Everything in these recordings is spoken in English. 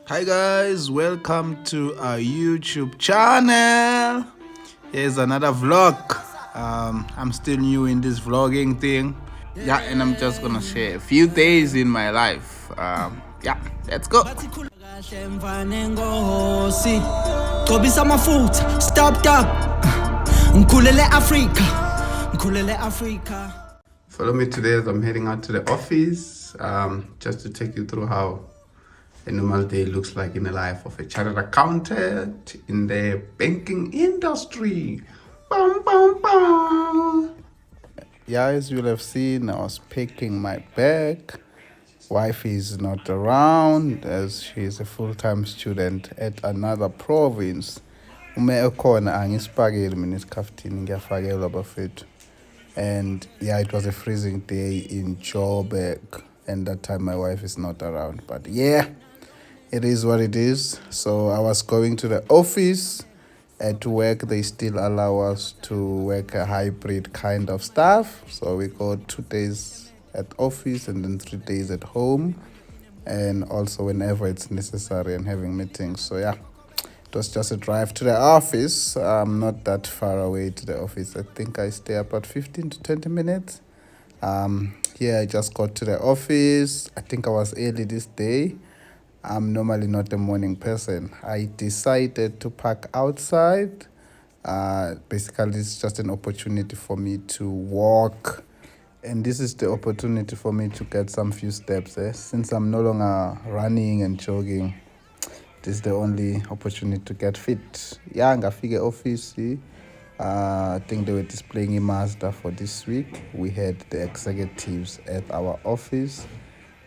Hi guys, welcome to our YouTube channel. Here's another vlog. I'm still new in this vlogging thing. Yeah, and I'm just gonna share a few days in my life. Yeah, let's go. Follow me today as I'm heading out to the office, just to take you through how a normal day looks like in the life of a chartered accountant in the banking industry. Bum, bum, bum. Yeah, as you'll have seen, I was packing my bag. Wife is not around as she is a full-time student at another province. Ume ekhona angisipakeli mina isikhaftini ngiyafakelwa bafethu. And yeah, it was a freezing day in Joburg, and that time my wife is not around. But yeah, it is what it is. So I was going to the office. At work, they still allow us to work a hybrid kind of stuff. So we go 2 days at office and then 3 days at home, and also whenever it's necessary and having meetings. So yeah, it was just a drive to the office. I'm not that far away to the office. I think I stay about 15 to 20 minutes. Yeah, I just got to the office. I think I was early this day. I'm normally not a morning person. I decided to park outside. Basically, it's just an opportunity for me to walk. And this is the opportunity for me to get some few steps. Since I'm no longer running and jogging, this is the only opportunity to get fit. Yeah, ngafika office. I think they were displaying a Mazda for this week. We had the executives at our office.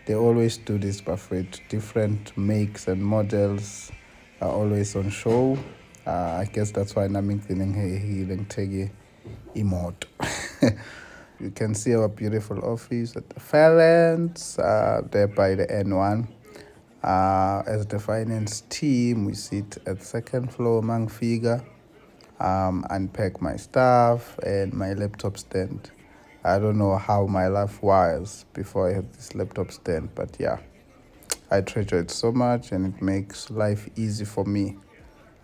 They always do this, but different makes and models are always on show. I guess that's why I'm healing Tegi emote. You can see our beautiful office at the Fairlands, there by the N1. As the finance team, we sit at second floor, Mangfiga, unpack my stuff and my laptop stand. I don't know how my life was before I had this laptop stand, but yeah, I treasure it so much and it makes life easy for me.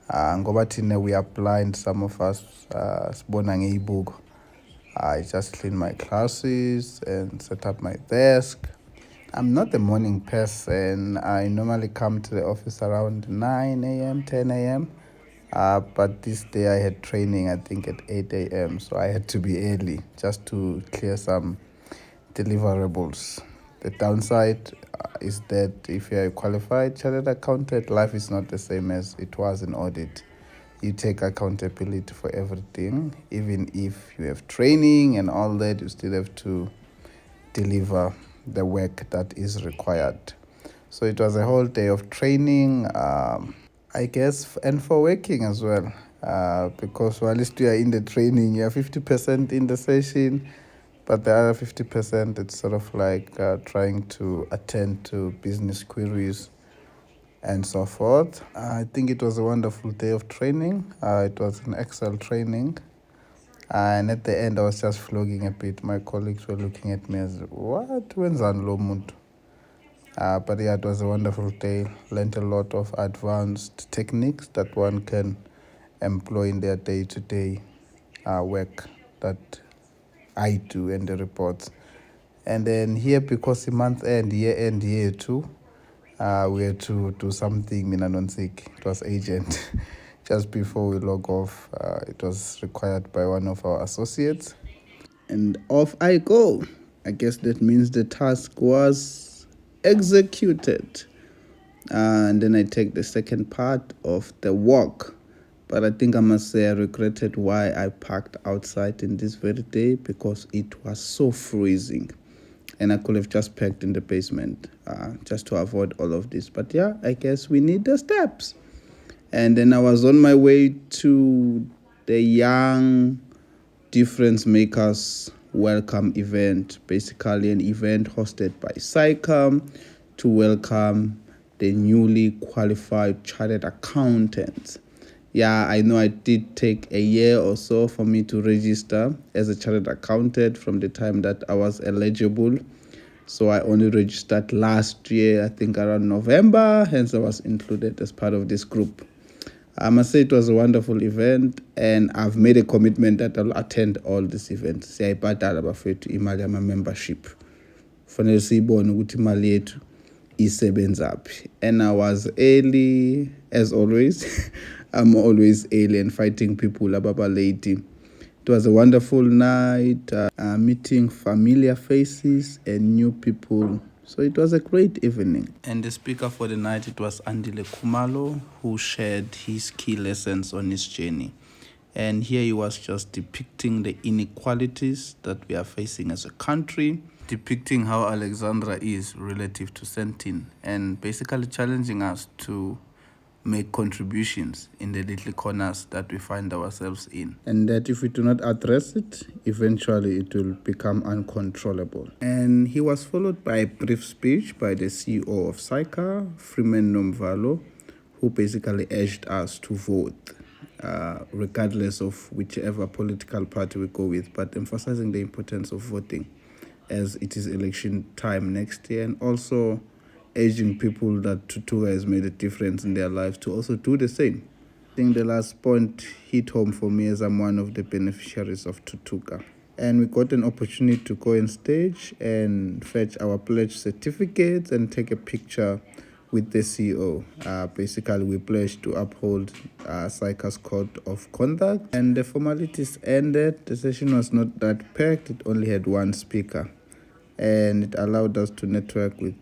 Ngoba thina we are blind, some of us sibona ngey'buko. I just clean my classes and set up my desk. I'm not a morning person. I normally come to the office around 9 a.m., 10 a.m. But this day I had training, I think at 8 a.m. So I had to be early just to clear some deliverables. The downside is that if you're a qualified chartered accountant, life is not the same as it was in audit. You take accountability for everything. Even if you have training and all that, you still have to deliver the work that is required. So it was a whole day of training, I guess, and for working as well. Because while you are in the training, you're 50% in the session, but the other 50%, it's sort of like trying to attend to business queries and so forth. I think it was a wonderful day of training. It was an Excel training. And at the end, I was just flogging a bit. My colleagues were looking at me as, what? When's lo muntu? But yeah, it was a wonderful day. Learned a lot of advanced techniques that one can employ in their day-to-day work that I do and the reports. And then here, because the month end, year too, we had to do something, mina non-sick. It was agent. Just before we log off, it was required by one of our associates. And off I go. I guess that means the task was executed. And then I take the second part of the walk. But I think I must say I regretted why I parked outside in this very day, because it was so freezing. And I could have just parked in the basement just to avoid all of this. But yeah, I guess we need the steps. And then I was on my way to the Young Difference Makers welcome event, basically an event hosted by SAICA to welcome the newly qualified chartered accountants. Yeah, I know I did take a year or so for me to register as a chartered accountant from the time that I was eligible. So I only registered last year, I think around November, hence I was included as part of this group. I must say it was a wonderful event, and I've made a commitment that I'll attend all these events. Siyayibhadala bafethu imali yama membership. Fanele siyibone ukuthi imali yethu isebenzaphi. And I was early as always. I'm always early and fighting people ababa late. It was a wonderful night, meeting familiar faces and new people. So it was a great evening. And the speaker for the night, it was Andile Khumalo, who shared his key lessons on his journey. And here he was just depicting the inequalities that we are facing as a country, depicting how Alexandra is relative to Sentin, and basically challenging us to make contributions in the little corners that we find ourselves in. And that if we do not address it, eventually it will become uncontrollable. And he was followed by a brief speech by the CEO of SAICA, Freeman Nomvalo, who basically urged us to vote, regardless of whichever political party we go with, but emphasizing the importance of voting as it is election time next year, and also urging people that Tutuka has made a difference in their lives to also do the same. I think the last point hit home for me as I'm one of the beneficiaries of Tutuka. And we got an opportunity to go on stage and fetch our pledge certificates and take a picture with the CEO. Basically, we pledged to uphold SAICA's code of conduct. And the formalities ended. The session was not that packed. It only had one speaker. And it allowed us to network with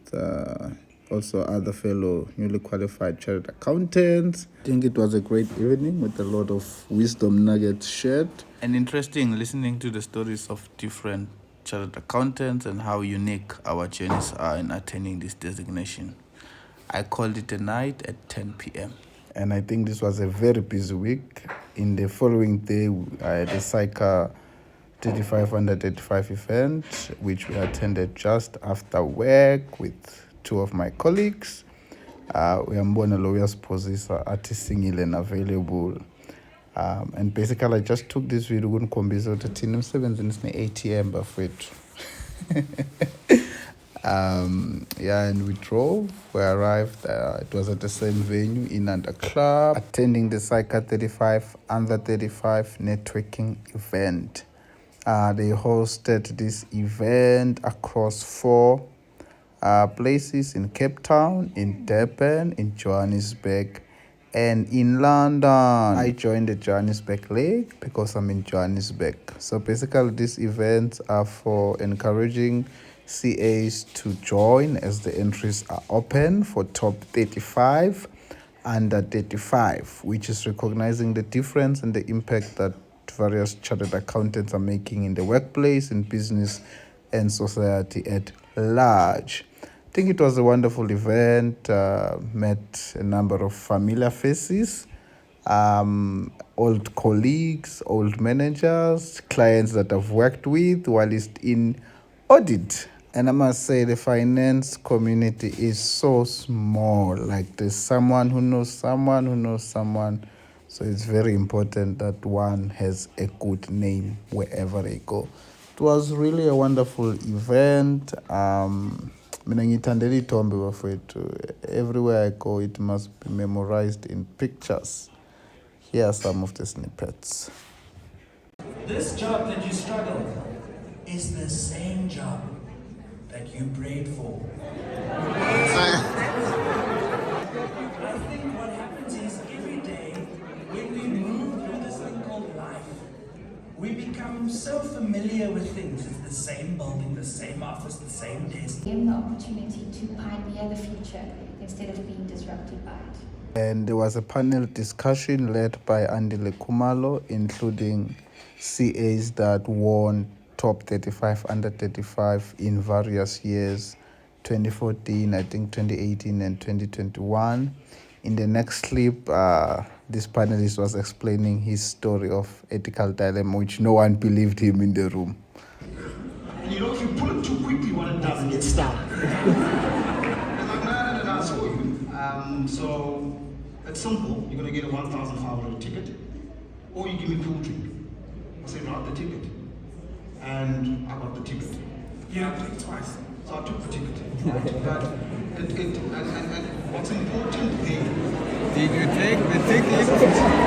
also other fellow newly qualified chartered accountants. I think it was a great evening with a lot of wisdom nuggets shared. And interesting listening to the stories of different chartered accountants and how unique our journeys are in attaining this designation. I called it a night at 10 p.m. And I think this was a very busy week. In the following day, I had a SAICA 35 under 35 event, which we attended just after work with two of my colleagues. Uyambona lo uyasiphosisa athi singile and available. And basically I just took this video ukunikombisa ukuthi thina emsebenzini sine ATM bafethu. And we drove. We arrived. It was at the same venue in Under Club, attending the SAICA 35 under 35 networking event. They hosted this event across 4 places in Cape Town, in Durban, in Johannesburg, and in London. I joined the Johannesburg leg because I'm in Johannesburg. So basically these events are for encouraging CAs to join as the entries are open for top 35 under 35, which is recognizing the difference and the impact that various chartered accountants are making in the workplace, in business, and society at large. I think it was a wonderful event, met a number of familiar faces, old colleagues, old managers, clients that I've worked with while in audit. And I must say the finance community is so small. Like there's someone who knows someone who knows someone. So it's very important that one has a good name wherever they go. It was really a wonderful event. Mina ngithandela ithombe bafethu. Everywhere I go, it must be memorized in pictures. Here are some of the snippets. This job that you struggled is the same job that you prayed for. I think what happens is every day when we move through this thing called life, we become so familiar with things. It's the same building, the same office, the same desk. Give the opportunity to pioneer the future instead of being disrupted by it. And there was a panel discussion led by Andile Khumalo, including CAs that won top 35 under 35 in various years, 2014, I think 2018 and 2021. In the next clip, this panelist was explaining his story of ethical dilemma, which no one believed him in the room. And you know, if you pull it too quickly, what it does, it gets stuck. I'm gonna ask for you. So it's simple. You're gonna get a 1,500 ticket, or you give me cool drink. I say, write the ticket. And I got the ticket. Yeah, I played twice. So I took the ticket. But and what's important there? Did you take the ticket?